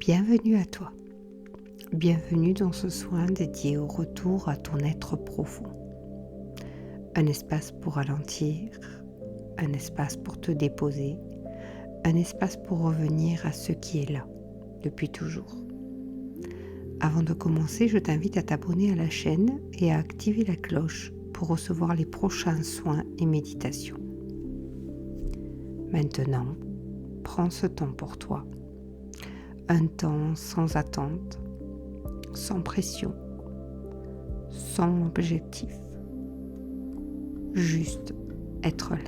Bienvenue à toi. Bienvenue dans ce soin dédié au retour à ton être profond. Un espace pour ralentir, un espace pour te déposer, un espace pour revenir à ce qui est là, depuis toujours. Avant de commencer, je t'invite à t'abonner à la chaîne et à activer la cloche pour recevoir les prochains soins et méditations. Maintenant, prends ce temps pour toi. Un temps sans attente, sans pression, sans objectif. Juste être là.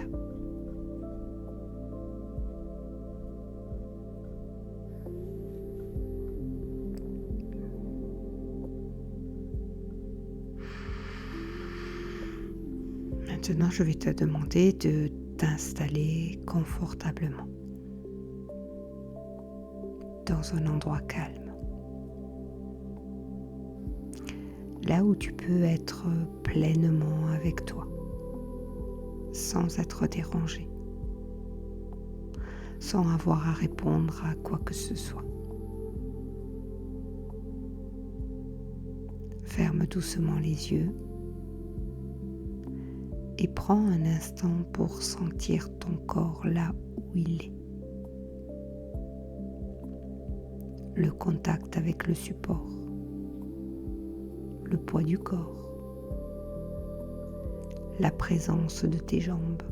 Maintenant, je vais te demander de t'installer confortablement dans un endroit calme, là où tu peux être pleinement avec toi, sans être dérangé, sans avoir à répondre à quoi que ce soit. Ferme doucement les yeux et prends un instant pour sentir ton corps là où il est. Le contact avec le support, le poids du corps, la présence de tes jambes,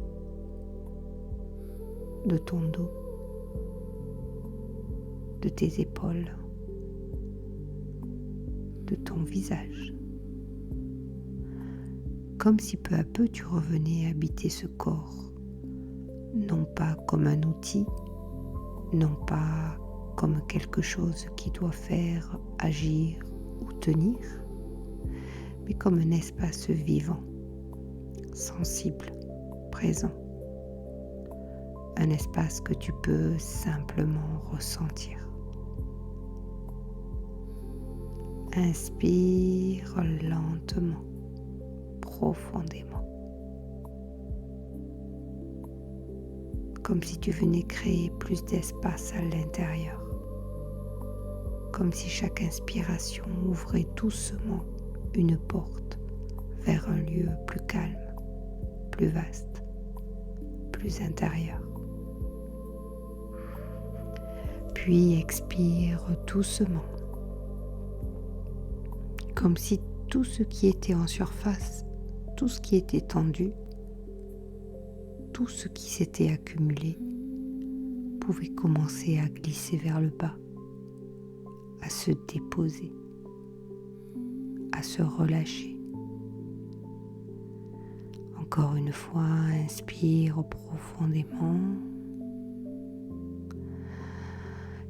de ton dos, de tes épaules, de ton visage. Comme si peu à peu tu revenais habiter ce corps, non pas comme un outil, non pas comme quelque chose qui doit faire, agir ou tenir, mais comme un espace vivant, sensible, présent. Un espace que tu peux simplement ressentir. Inspire lentement, profondément. Comme si tu venais créer plus d'espace à l'intérieur. Comme si chaque inspiration ouvrait doucement une porte vers un lieu plus calme, plus vaste, plus intérieur. Puis expire doucement, comme si tout ce qui était en surface, tout ce qui était tendu, tout ce qui s'était accumulé pouvait commencer à glisser vers le bas, à se déposer, à se relâcher. Encore une fois, inspire profondément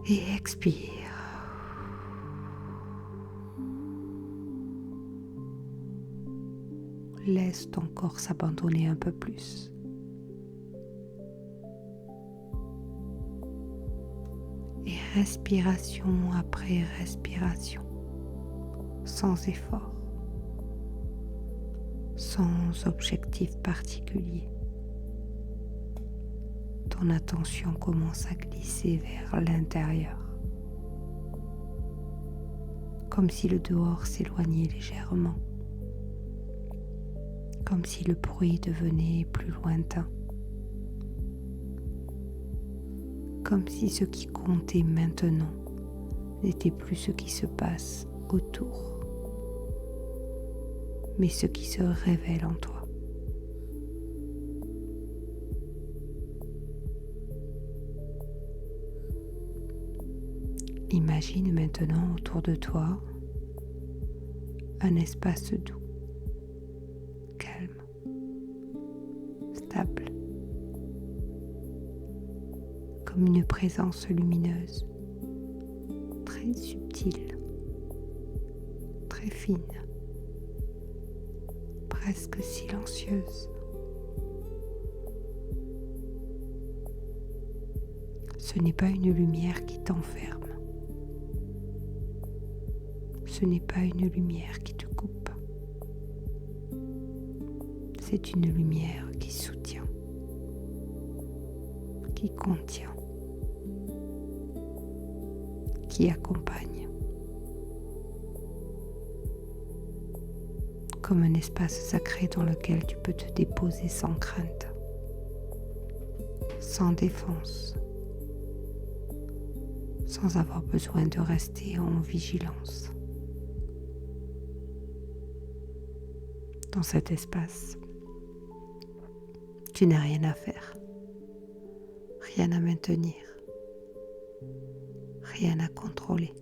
et expire. Laisse ton corps s'abandonner un peu plus. Et respiration après respiration, sans effort, sans objectif particulier. Ton attention commence à glisser vers l'intérieur, comme si le dehors s'éloignait légèrement, comme si le bruit devenait plus lointain, comme si ce qui comptait maintenant n'était plus ce qui se passe autour, mais ce qui se révèle en toi. Imagine maintenant autour de toi un espace doux, calme, stable, comme une présence lumineuse, très subtile, très fine, presque silencieuse. Ce n'est pas une lumière qui t'enferme. Ce n'est pas une lumière qui te coupe. C'est une lumière qui soutient, qui contient, qui accompagne, comme un espace sacré dans lequel tu peux te déposer sans crainte, sans défense, sans avoir besoin de rester en vigilance. Dans cet espace, tu n'as rien à faire, rien à maintenir, rien à contrôler.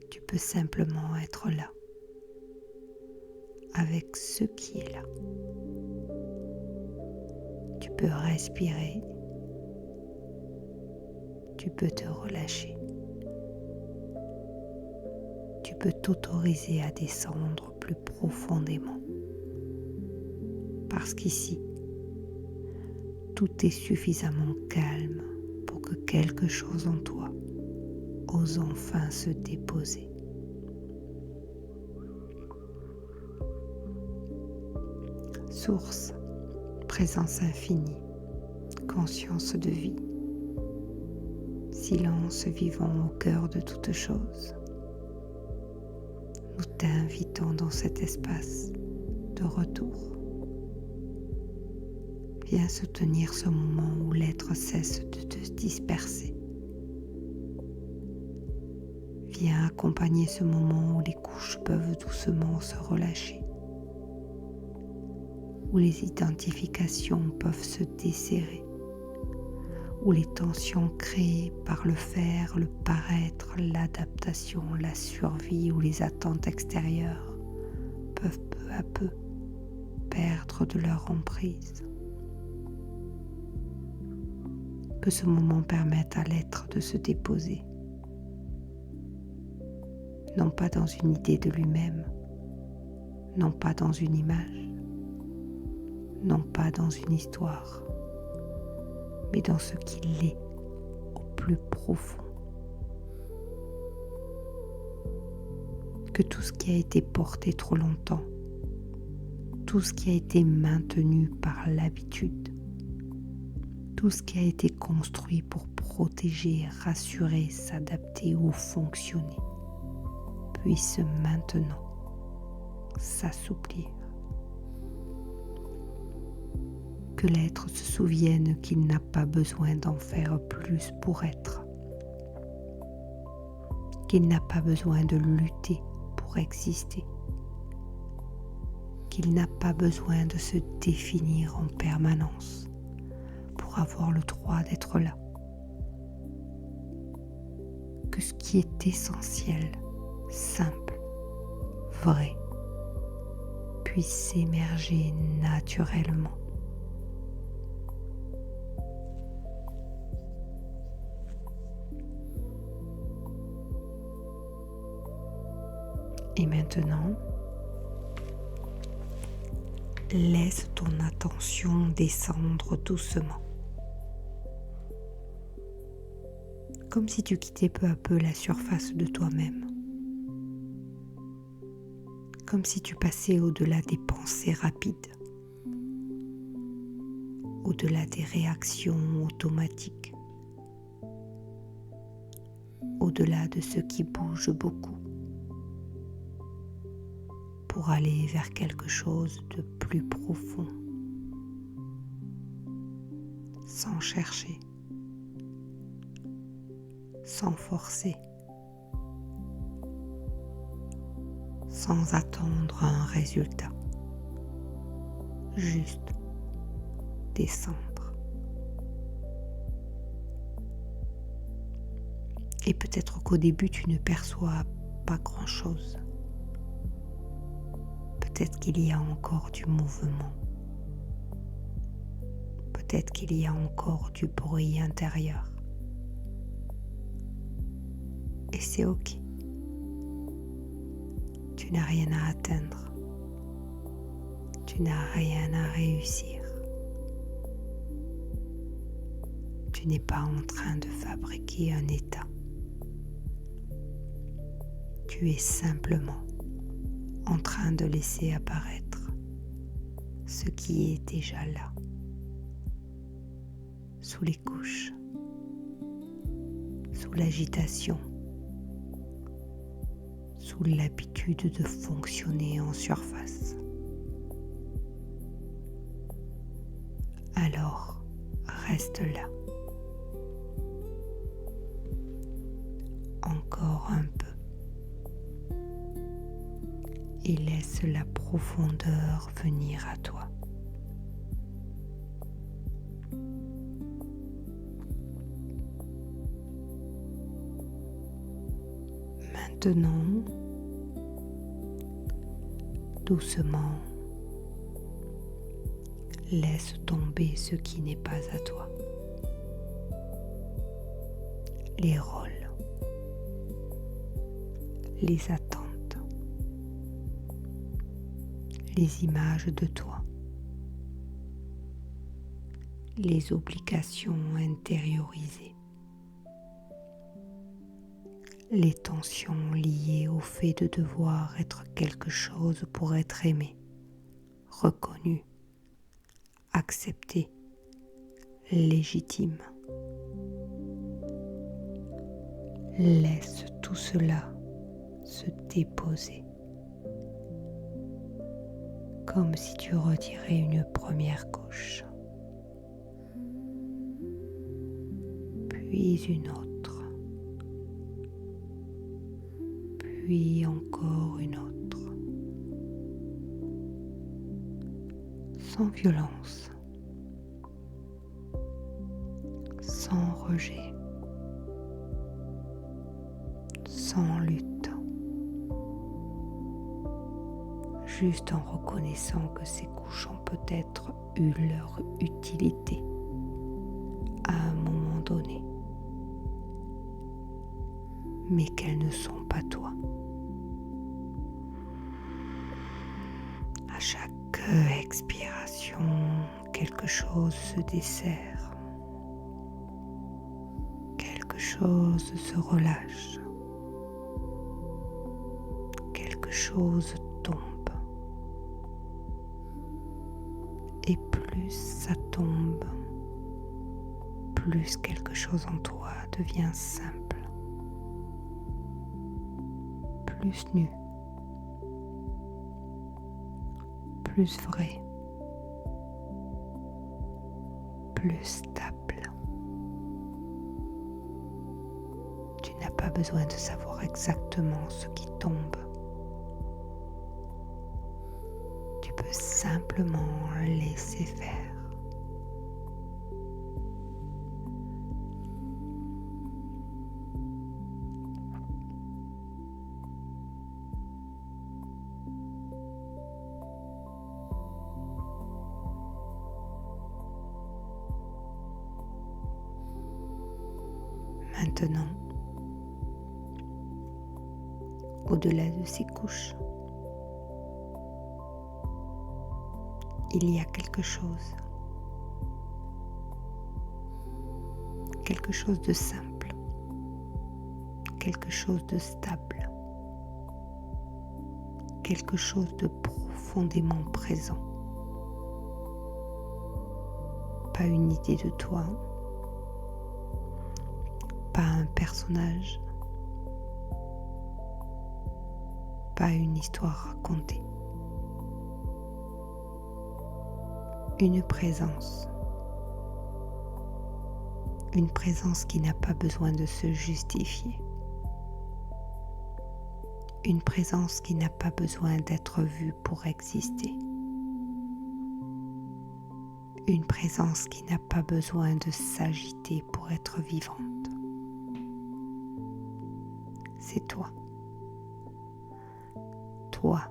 Tu peux simplement être là, avec ce qui est là. Tu peux respirer, tu peux te relâcher. Tu peux t'autoriser à descendre plus profondément. Parce qu'ici, tout est suffisamment calme pour que quelque chose en toi ose enfin se déposer. Source, présence infinie, conscience de vie, silence vivant au cœur de toute chose. Nous t'invitons dans cet espace de retour. Viens soutenir ce moment où l'être cesse de te disperser. Viens accompagner ce moment où les couches peuvent doucement se relâcher, où les identifications peuvent se desserrer, où les tensions créées par le faire, le paraître, l'adaptation, la survie ou les attentes extérieures peuvent peu à peu perdre de leur emprise. Que ce moment permette à l'être de se déposer, non pas dans une idée de lui-même, non pas dans une image, non pas dans une histoire, mais dans ce qu'il est au plus profond. Que tout ce qui a été porté trop longtemps, tout ce qui a été maintenu par l'habitude, tout ce qui a été construit pour protéger, rassurer, s'adapter ou fonctionner, puisse maintenant s'assouplir. Que l'être se souvienne qu'il n'a pas besoin d'en faire plus pour être, qu'il n'a pas besoin de lutter pour exister, qu'il n'a pas besoin de se définir en permanence pour avoir le droit d'être là. Que ce qui est essentiel, simple, vrai, puisse émerger naturellement. Et maintenant, laisse ton attention descendre doucement. Comme si tu quittais peu à peu la surface de toi-même. Comme si tu passais au-delà des pensées rapides, au-delà des réactions automatiques, au-delà de ce qui bouge beaucoup, pour aller vers quelque chose de plus profond, sans chercher, sans forcer, sans attendre un résultat, juste descendre. Et peut-être qu'au début tu ne perçois pas grand-chose. Peut-être qu'il y a encore du mouvement. Peut-être qu'il y a encore du bruit intérieur. Et c'est ok. Tu n'as rien à atteindre. Tu n'as rien à réussir. Tu n'es pas en train de fabriquer un état. Tu es simplement en train de laisser apparaître ce qui est déjà là, sous les couches, sous l'agitation, sous l'habitude de fonctionner en surface. Alors, reste là. Encore un peu. Et laisse la profondeur venir à toi. Maintenant, doucement, laisse tomber ce qui n'est pas à toi. Les rôles, les attentes, les images de toi, les obligations intériorisées, les tensions liées au fait de devoir être quelque chose pour être aimé, reconnu, accepté, légitime. Laisse tout cela se déposer, comme si tu retirais une première couche, puis une autre, puis encore une autre, sans violence, sans rejet, sans lutte, juste en reconnaissant que ces couches ont peut-être eu leur utilité à un moment donné, mais qu'elles ne sont pas toi. À chaque expiration, quelque chose se dessert, quelque chose se relâche, quelque chose tombe. Et plus ça tombe, plus quelque chose en toi devient simple, plus nu, plus vrai, plus stable. Tu n'as pas besoin de savoir exactement ce qui tombe. Tu peux simplement laisser faire. Maintenant, au-delà de ces couches, il y a quelque chose de simple, quelque chose de stable, quelque chose de profondément présent. Pas une idée de toi, pas un personnage, pas une histoire racontée. Une présence qui n'a pas besoin de se justifier, une présence qui n'a pas besoin d'être vue pour exister, une présence qui n'a pas besoin de s'agiter pour être vivante. C'est toi, toi,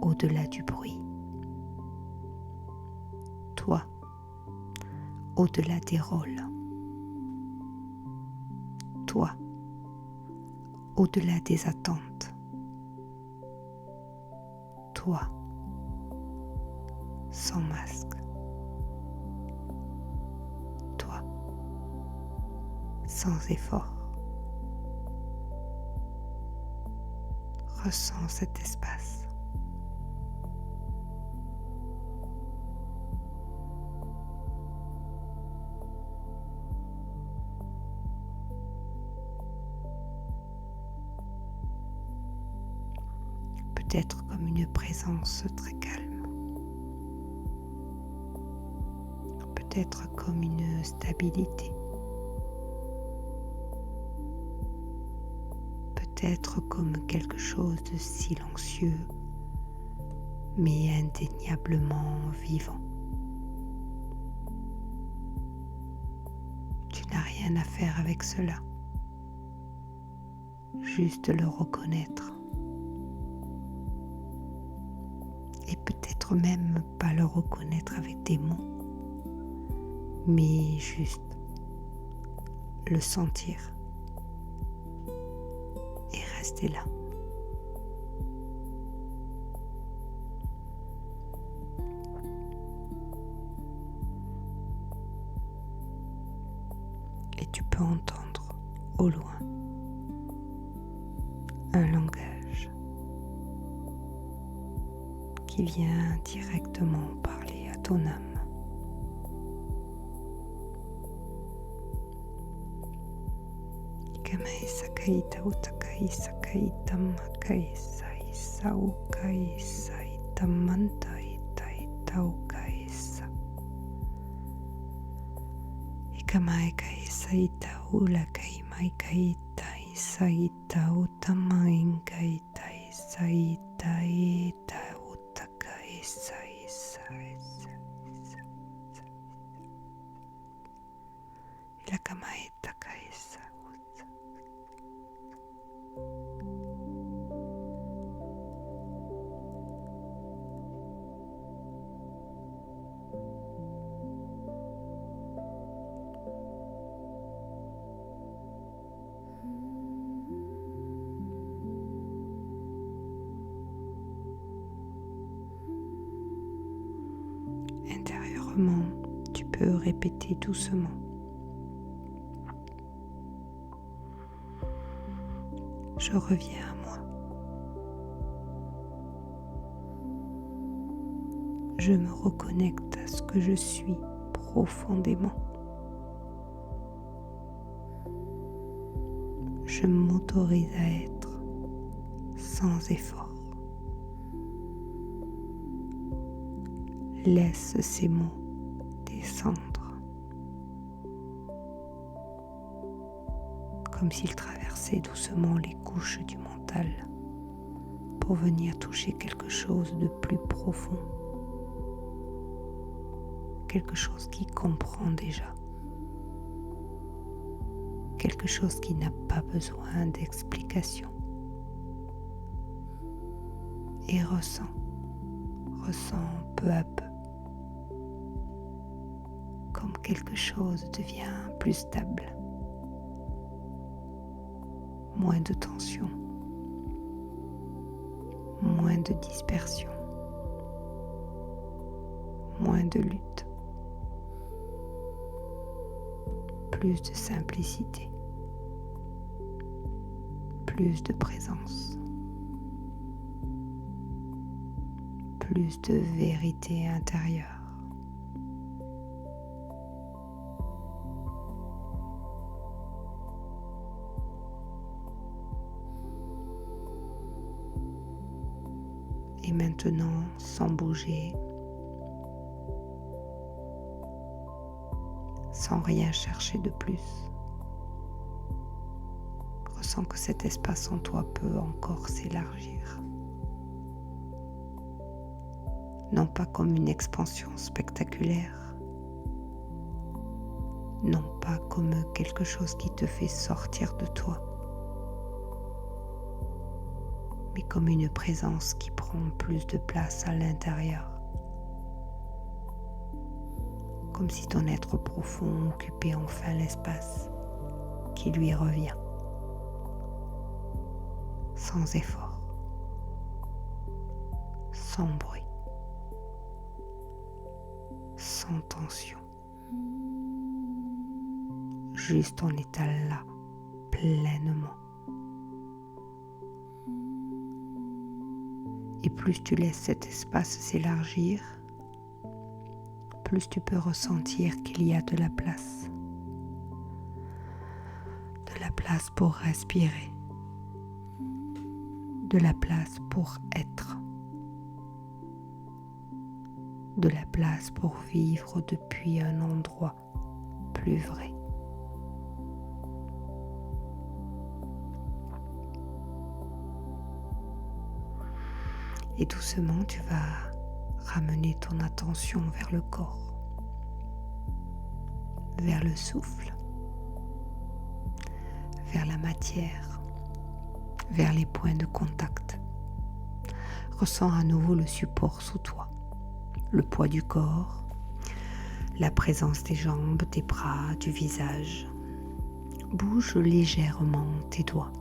au-delà du bruit, toi, au-delà des rôles, toi, au-delà des attentes, toi, sans masque, toi, sans effort. Ressens cet espace. peut-être comme une présence très calme, peut-être comme une stabilité, peut-être comme quelque chose de silencieux, mais indéniablement vivant. Tu n'as rien à faire avec cela, juste le reconnaître. Et peut-être même pas le reconnaître avec des mots, mais juste le sentir et rester là. Et tu peux entendre au loin un langage qui vient directement parler à ton âme. Ikamai sakai tau takai sakai tamakai sai saukai sai tamantai tai taukai sa. Ikamai kai sai tau lakai mai kai tai sai tau tamain kai tai sai tai tau takai sai sai sai. Ilakamai takai sa. Intérieurement, tu peux répéter doucement. Je reviens à moi. Je me reconnecte à ce que je suis profondément. Je m'autorise à être sans effort. Laisse ces mots descendre comme s'ils traversaient doucement les couches du mental pour venir toucher quelque chose de plus profond, quelque chose qui comprend déjà, quelque chose qui n'a pas besoin d'explication. Et ressens peu à peu comme quelque chose devient plus stable, moins de tension, moins de dispersion, moins de lutte, plus de simplicité, plus de présence, plus de vérité intérieure. Et maintenant, sans bouger, sans rien chercher de plus, ressens que cet espace en toi peut encore s'élargir. Non pas comme une expansion spectaculaire, non pas comme quelque chose qui te fait sortir de toi, mais comme une présence qui prend plus de place à l'intérieur. Comme si ton être profond occupait enfin l'espace qui lui revient, sans effort, sans bruit, sans tension, juste en état là, pleinement. Et plus tu laisses cet espace s'élargir, plus tu peux ressentir qu'il y a de la place. De la place pour respirer. De de la place pour être, de la place pour vivre depuis un endroit plus vrai. Et doucement, tu vas ramener ton attention vers le corps, vers le souffle, vers la matière, vers les points de contact. Ressens à nouveau le support sous toi, le poids du corps, la présence des jambes, des bras, du visage. Bouge légèrement tes doigts,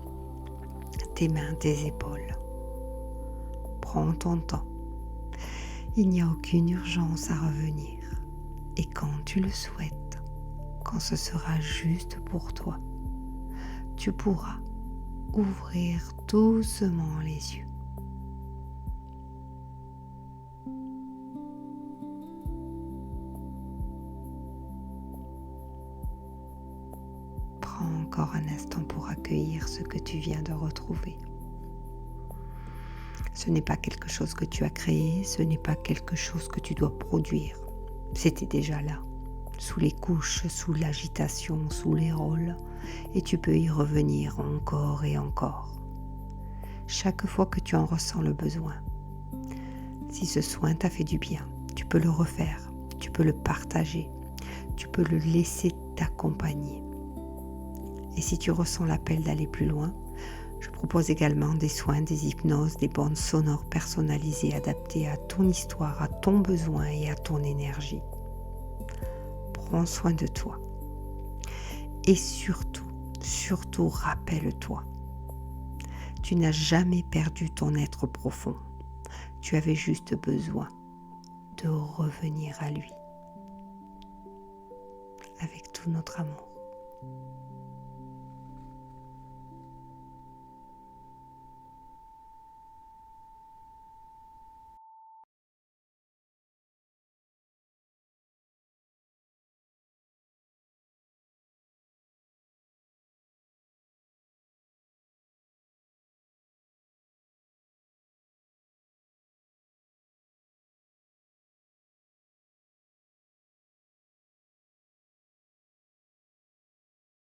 tes mains, tes épaules. Prends ton temps. Il n'y a aucune urgence à revenir. Et quand tu le souhaites, quand ce sera juste pour toi, tu pourras ouvrir doucement les yeux. Prends encore un instant pour accueillir ce que tu viens de retrouver. Ce n'est pas quelque chose que tu as créé, ce n'est pas quelque chose que tu dois produire. C'était déjà là, sous les couches, sous l'agitation, sous les rôles, et tu peux y revenir encore et encore. Chaque fois que tu en ressens le besoin. Si ce soin t'a fait du bien, tu peux le refaire, tu peux le partager, tu peux le laisser t'accompagner. Et si tu ressens l'appel d'aller plus loin, je propose également des soins, des hypnoses, des bandes sonores personnalisées adaptées à ton histoire, à ton besoin et à ton énergie. Prends soin de toi. Et surtout rappelle-toi, tu n'as jamais perdu ton être profond. Tu avais juste besoin de revenir à lui avec tout notre amour.